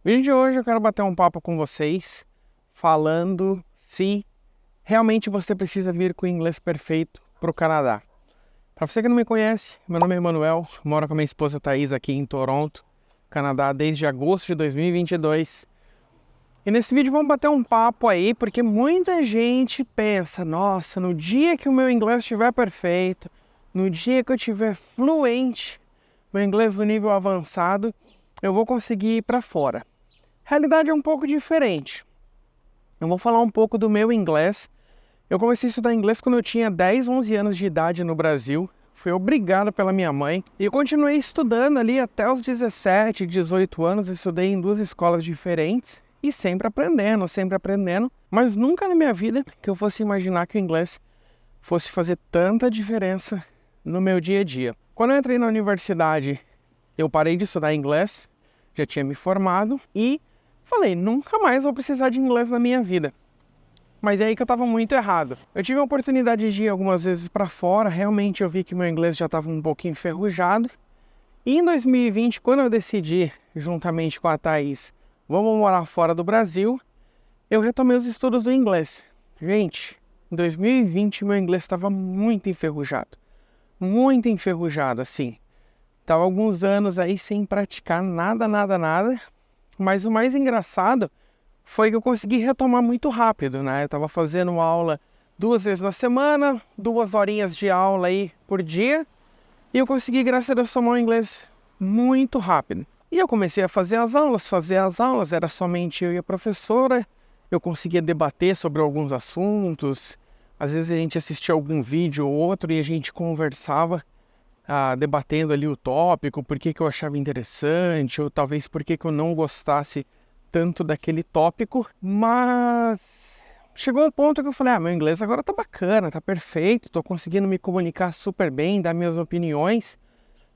No vídeo de hoje eu quero bater um papo com vocês, falando se realmente você precisa vir com o inglês perfeito para o Canadá. Para você que não me conhece, meu nome é Emanuel, moro com a minha esposa Thaís aqui em Toronto, Canadá, desde agosto de 2022. E nesse vídeo vamos bater um papo aí, porque muita gente pensa, nossa, no dia que o meu inglês estiver perfeito, no dia que eu estiver fluente, meu inglês no nível avançado, eu vou conseguir ir para fora. A realidade é um pouco diferente. Eu vou falar um pouco do meu inglês. Eu comecei a estudar inglês quando eu tinha 10, 11 anos de idade no Brasil. Fui obrigado pela minha mãe. E eu continuei estudando ali até os 17, 18 anos. Eu estudei em 2 escolas diferentes. E sempre aprendendo. Mas nunca na minha vida que eu fosse imaginar que o inglês fosse fazer tanta diferença no meu dia a dia. Quando eu entrei na universidade, eu parei de estudar inglês. Já tinha me formado e falei, nunca mais vou precisar de inglês na minha vida. Mas é aí que eu estava muito errado. Eu tive a oportunidade de ir algumas vezes para fora, realmente eu vi que meu inglês já estava um pouquinho enferrujado. E em 2020, quando eu decidi, juntamente com a Thaís, vamos morar fora do Brasil, eu retomei os estudos do inglês. Gente, em 2020 meu inglês estava muito enferrujado. Muito enferrujado, assim. Estava alguns anos aí sem praticar nada. Mas o mais engraçado foi que eu consegui retomar muito rápido, né? Eu estava fazendo aula 2 vezes na semana, 2 horinhas de aula aí por dia, e eu consegui, graças a Deus, tomar o inglês muito rápido. E eu comecei a fazer as aulas, era somente eu e a professora, eu conseguia debater sobre alguns assuntos, às vezes a gente assistia algum vídeo ou outro e a gente conversava, debatendo ali o tópico, por que eu achava interessante, ou talvez por que eu não gostasse tanto daquele tópico, mas chegou um ponto que eu falei, meu inglês agora tá bacana, tá perfeito, tô conseguindo me comunicar super bem, dar minhas opiniões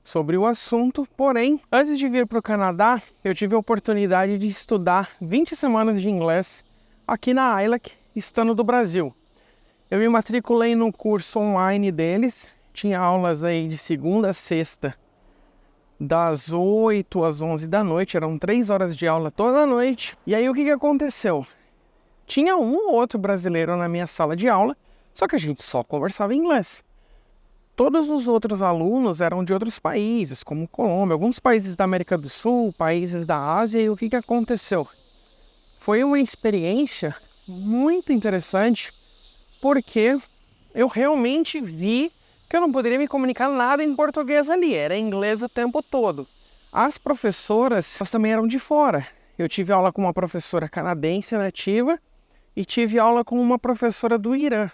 sobre o assunto. Porém, antes de vir para o Canadá, eu tive a oportunidade de estudar 20 semanas de inglês aqui na ILAC, estando do Brasil. Eu me matriculei no curso online deles, tinha aulas aí de segunda a sexta, das 8 às 11 da noite, eram 3 horas de aula toda noite. E aí o que aconteceu? Tinha um ou outro brasileiro na minha sala de aula, só que a gente só conversava em inglês. Todos os outros alunos eram de outros países, como Colômbia, alguns países da América do Sul, países da Ásia. E o que aconteceu? Foi uma experiência muito interessante, porque eu realmente vi que eu não poderia me comunicar nada em português ali, era inglês o tempo todo. As professoras, elas também eram de fora. Eu tive aula com uma professora canadense nativa e tive aula com uma professora do Irã.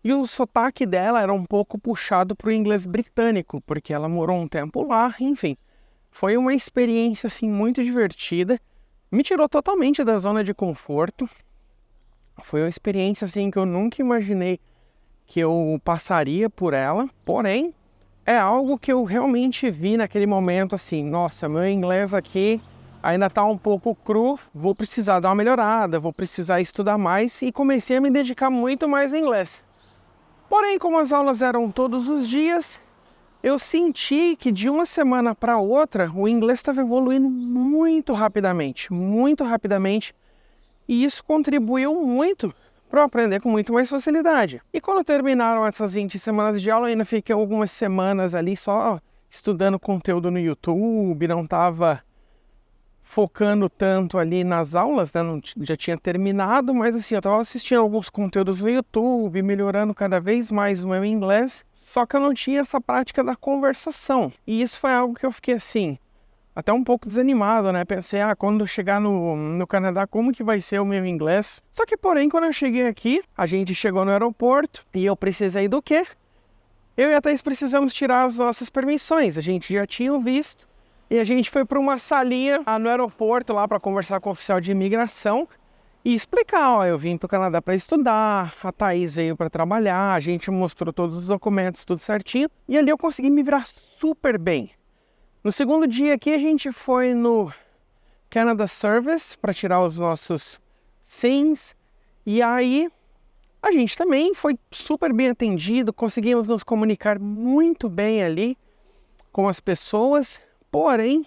E o sotaque dela era um pouco puxado para o inglês britânico, porque ela morou um tempo lá, enfim. Foi uma experiência assim muito divertida, me tirou totalmente da zona de conforto. Foi uma experiência assim que eu nunca imaginei que eu passaria por ela, porém, é algo que eu realmente vi naquele momento assim, nossa, meu inglês aqui ainda está um pouco cru, vou precisar dar uma melhorada, vou precisar estudar mais, e comecei a me dedicar muito mais em inglês. Porém, como as aulas eram todos os dias, eu senti que de uma semana para outra o inglês estava evoluindo muito rapidamente, e isso contribuiu muito para eu aprender com muito mais facilidade. E quando terminaram essas 20 semanas de aula, eu ainda fiquei algumas semanas ali só estudando conteúdo no YouTube, não estava focando tanto ali nas aulas, né? Já tinha terminado, mas assim, eu estava assistindo alguns conteúdos no YouTube, melhorando cada vez mais o meu inglês, só que eu não tinha essa prática da conversação. E isso foi algo que eu fiquei assim, até um pouco desanimado, né? Pensei, quando eu chegar no Canadá, como que vai ser o meu inglês? Só que, porém, quando eu cheguei aqui, a gente chegou no aeroporto e eu precisei do quê? Eu e a Thaís precisamos tirar as nossas permissões. A gente já tinha o visto e a gente foi para uma salinha no aeroporto lá para conversar com o oficial de imigração e explicar, eu vim para o Canadá para estudar, a Thaís veio para trabalhar, a gente mostrou todos os documentos, tudo certinho, e ali eu consegui me virar super bem. No segundo dia aqui, a gente foi no Canada Service para tirar os nossos SINs. E aí, a gente também foi super bem atendido, conseguimos nos comunicar muito bem ali com as pessoas. Porém,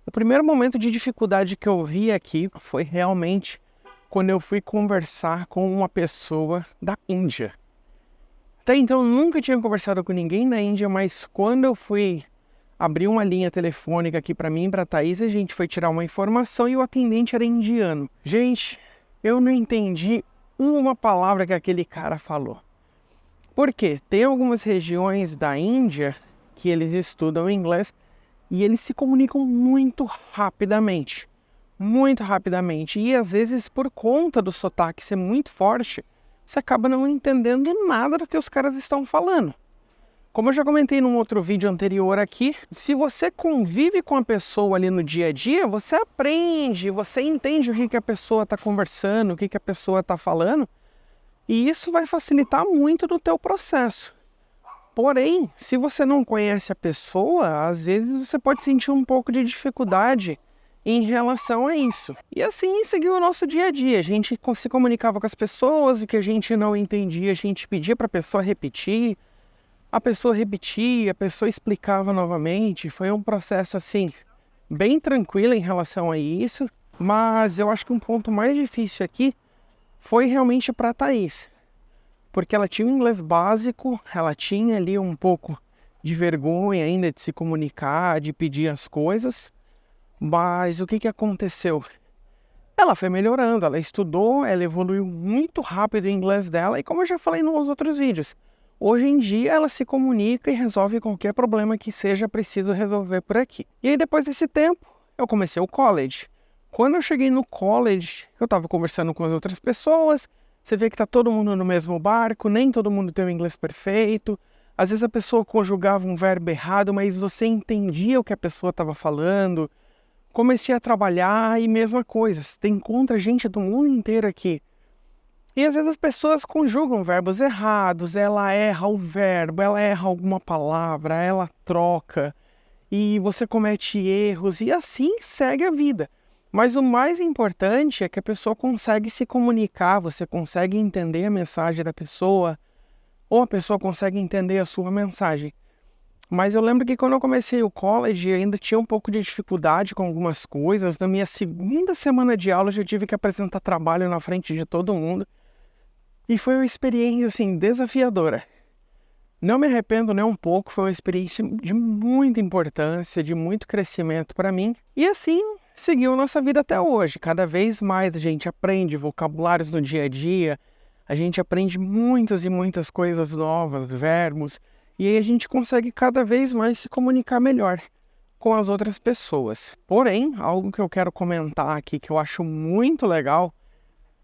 O primeiro momento de dificuldade que eu vi aqui foi realmente quando eu fui conversar com uma pessoa da Índia. Até então eu nunca tinha conversado com ninguém da Índia, mas quando eu fui abrir uma linha telefônica aqui para mim e para a Thaís, a gente foi tirar uma informação e o atendente era indiano. Gente, eu não entendi uma palavra que aquele cara falou. Por quê? Tem algumas regiões da Índia que eles estudam inglês e eles se comunicam muito rapidamente. Muito rapidamente. E às vezes, por conta do sotaque ser muito forte, você acaba não entendendo nada do que os caras estão falando. Como eu já comentei num outro vídeo anterior aqui, se você convive com a pessoa ali no dia a dia, você aprende, você entende o que a pessoa está conversando, o que a pessoa está falando, e isso vai facilitar muito no teu processo. Porém, se você não conhece a pessoa, às vezes você pode sentir um pouco de dificuldade em relação a isso. E assim seguiu o nosso dia a dia. A gente se comunicava com as pessoas, o que a gente não entendia, a gente pedia para a pessoa repetir, a pessoa repetia, a pessoa explicava novamente. Foi um processo assim, bem tranquilo em relação a isso, mas eu acho que um ponto mais difícil aqui foi realmente para a Thaís. Porque ela tinha um inglês básico, ela tinha ali um pouco de vergonha ainda de se comunicar, de pedir as coisas. Mas o que aconteceu? Ela foi melhorando, ela estudou, ela evoluiu muito rápido o inglês dela. E como eu já falei nos outros vídeos, hoje em dia ela se comunica e resolve qualquer problema que seja preciso resolver por aqui. E aí depois desse tempo, eu comecei o college. Quando eu cheguei no college, eu estava conversando com as outras pessoas. Você vê que está todo mundo no mesmo barco, nem todo mundo tem o inglês perfeito. Às vezes a pessoa conjugava um verbo errado, mas você entendia o que a pessoa estava falando. Comecei a trabalhar e mesma coisa. Você encontra gente do mundo inteiro aqui. E às vezes as pessoas conjugam verbos errados, ela erra o verbo, ela erra alguma palavra, ela troca. E você comete erros e assim segue a vida. Mas o mais importante é que a pessoa consegue se comunicar, você consegue entender a mensagem da pessoa, ou a pessoa consegue entender a sua mensagem. Mas eu lembro que quando eu comecei o college, eu ainda tinha um pouco de dificuldade com algumas coisas. Na minha segunda semana de aula, eu já tive que apresentar trabalho na frente de todo mundo. E foi uma experiência, assim, desafiadora. Não me arrependo nem um pouco, foi uma experiência de muita importância, de muito crescimento para mim. E assim, seguiu nossa vida até hoje. Cada vez mais a gente aprende vocabulários no dia a dia, a gente aprende muitas e muitas coisas novas, verbos, e aí a gente consegue cada vez mais se comunicar melhor com as outras pessoas. Porém, algo que eu quero comentar aqui que eu acho muito legal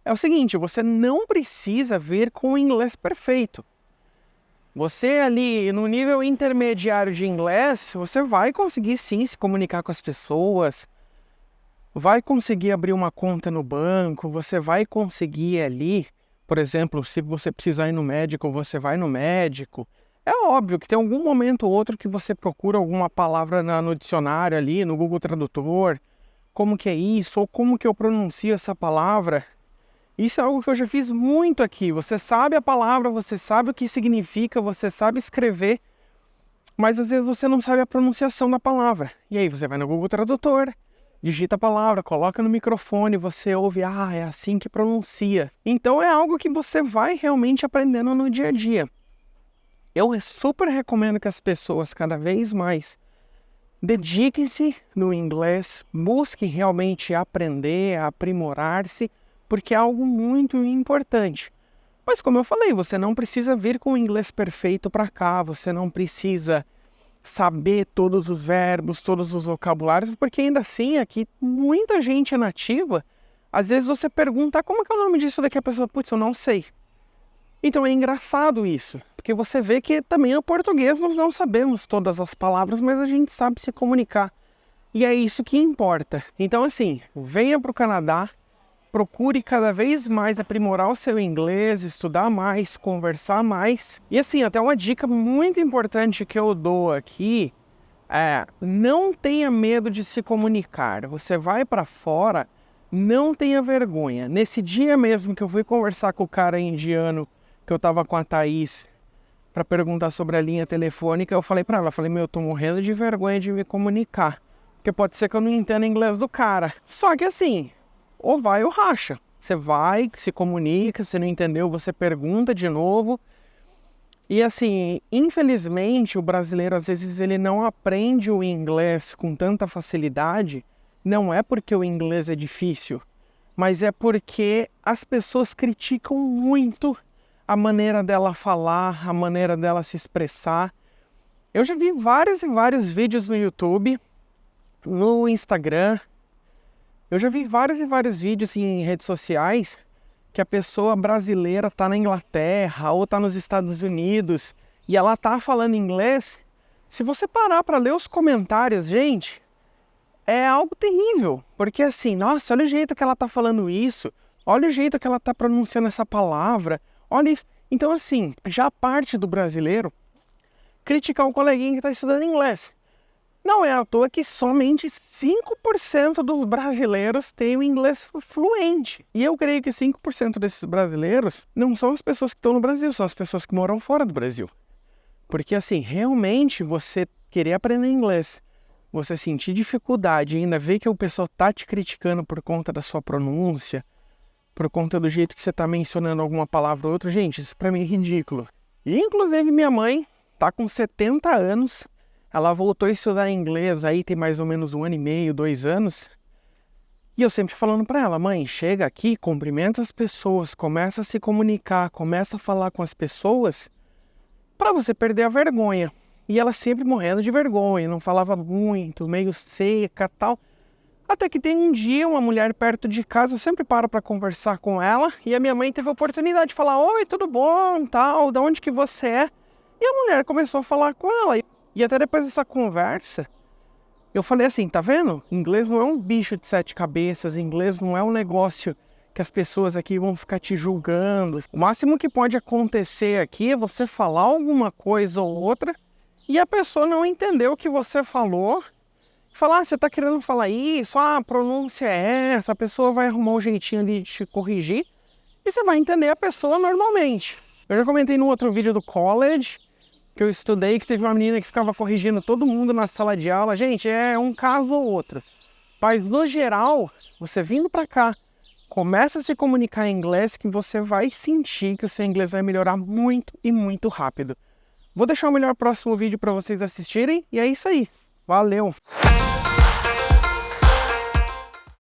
é o seguinte: você não precisa vir com o inglês perfeito. Você ali no nível intermediário de inglês, você vai conseguir sim se comunicar com as pessoas, vai conseguir abrir uma conta no banco, você vai conseguir ali, por exemplo, se você precisar ir no médico, você vai no médico. É óbvio que tem algum momento ou outro que você procura alguma palavra no dicionário ali, no Google Tradutor, como que é isso, ou como que eu pronuncio essa palavra. Isso é algo que eu já fiz muito aqui. Você sabe a palavra, você sabe o que significa, você sabe escrever, mas às vezes você não sabe a pronunciação da palavra. E aí você vai no Google Tradutor, digita a palavra, coloca no microfone, você ouve, é assim que pronuncia. Então é algo que você vai realmente aprendendo no dia a dia. Eu super recomendo que as pessoas cada vez mais dediquem-se no inglês, busquem realmente aprender, aprimorar-se, porque é algo muito importante. Mas como eu falei, você não precisa vir com o inglês perfeito para cá, você não precisa saber todos os verbos, todos os vocabulários, porque ainda assim aqui muita gente é nativa. Às vezes você pergunta, como é o nome disso daqui? A pessoa, putz, eu não sei. Então é engraçado isso, porque você vê que também no português nós não sabemos todas as palavras, mas a gente sabe se comunicar. E é isso que importa. Então assim, venha para o Canadá, procure cada vez mais aprimorar o seu inglês, estudar mais, conversar mais. E assim, até uma dica muito importante que eu dou aqui é: não tenha medo de se comunicar. Você vai para fora, não tenha vergonha. Nesse dia mesmo que eu fui conversar com o cara indiano, que eu tava com a Thaís, para perguntar sobre a linha telefônica, eu falei para ela, eu tô morrendo de vergonha de me comunicar. porque pode ser que eu não entenda inglês do cara. Só que assim, ou vai ou racha. Você vai, se comunica, se não entendeu, você pergunta de novo. E assim, infelizmente, o brasileiro, às vezes, ele não aprende o inglês com tanta facilidade. Não é porque o inglês é difícil, mas é porque as pessoas criticam muito a maneira dela falar, a maneira dela se expressar. Eu já vi vários e vários vídeos no YouTube, no Instagram. Eu já vi vários e vários vídeos em redes sociais que a pessoa brasileira está na Inglaterra ou está nos Estados Unidos e ela está falando inglês. Se você parar para ler os comentários, gente, é algo terrível. Porque assim, nossa, olha o jeito que ela está falando isso, olha o jeito que ela está pronunciando essa palavra, olha isso. Então assim, já parte do brasileiro criticar um coleguinha que está estudando inglês. Não é à toa que somente 5% dos brasileiros têm o inglês fluente. E eu creio que 5% desses brasileiros não são as pessoas que estão no Brasil, são as pessoas que moram fora do Brasil. Porque assim, realmente você querer aprender inglês, você sentir dificuldade e ainda ver que o pessoal está te criticando por conta da sua pronúncia, por conta do jeito que você está mencionando alguma palavra ou outra, gente, isso para mim é ridículo. E inclusive minha mãe está com 70 anos, ela voltou a estudar inglês aí tem mais ou menos 1 ano e meio, 2 anos. E eu sempre falando para ela, mãe, chega aqui, cumprimenta as pessoas, começa a se comunicar, começa a falar com as pessoas para você perder a vergonha. E ela sempre morrendo de vergonha, não falava muito, meio seca e tal. Até que tem um dia uma mulher perto de casa, eu sempre paro para conversar com ela, e a minha mãe teve a oportunidade de falar, oi, tudo bom, tal, de onde que você é? E a mulher começou a falar com ela. E até depois dessa conversa, eu falei assim, tá vendo? Inglês não é um bicho de 7 cabeças, inglês não é um negócio que as pessoas aqui vão ficar te julgando. O máximo que pode acontecer aqui é você falar alguma coisa ou outra e a pessoa não entender o que você falou. Falar, você tá querendo falar isso, a pronúncia é essa, a pessoa vai arrumar um jeitinho ali de te corrigir e você vai entender a pessoa normalmente. Eu já comentei no outro vídeo do college, que eu estudei, que teve uma menina que ficava corrigindo todo mundo na sala de aula. Gente, é um caso ou outro. Mas, no geral, você vindo para cá, começa a se comunicar em inglês que você vai sentir que o seu inglês vai melhorar muito e muito rápido. Vou deixar o melhor próximo vídeo para vocês assistirem e é isso aí. Valeu!